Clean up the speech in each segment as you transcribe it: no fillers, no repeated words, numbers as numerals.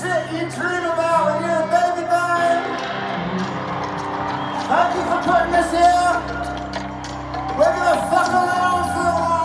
shit you dream about when you're a baby boy. Thank you for putting us here. We're gonna fuck around for a while.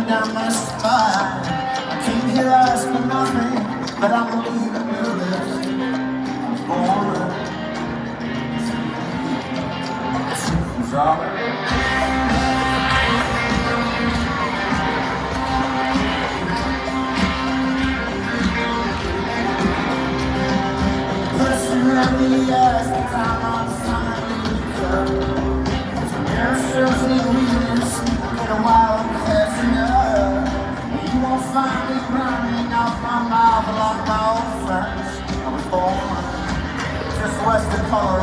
Down my spine. I came here asking nothing, but I'm leaving your lips. I was born to be person let me ask the time I'm finally come. There serves me weakness in a wild passion. You won't find me running off my mouth like my old friends. I was born just west of Colorado.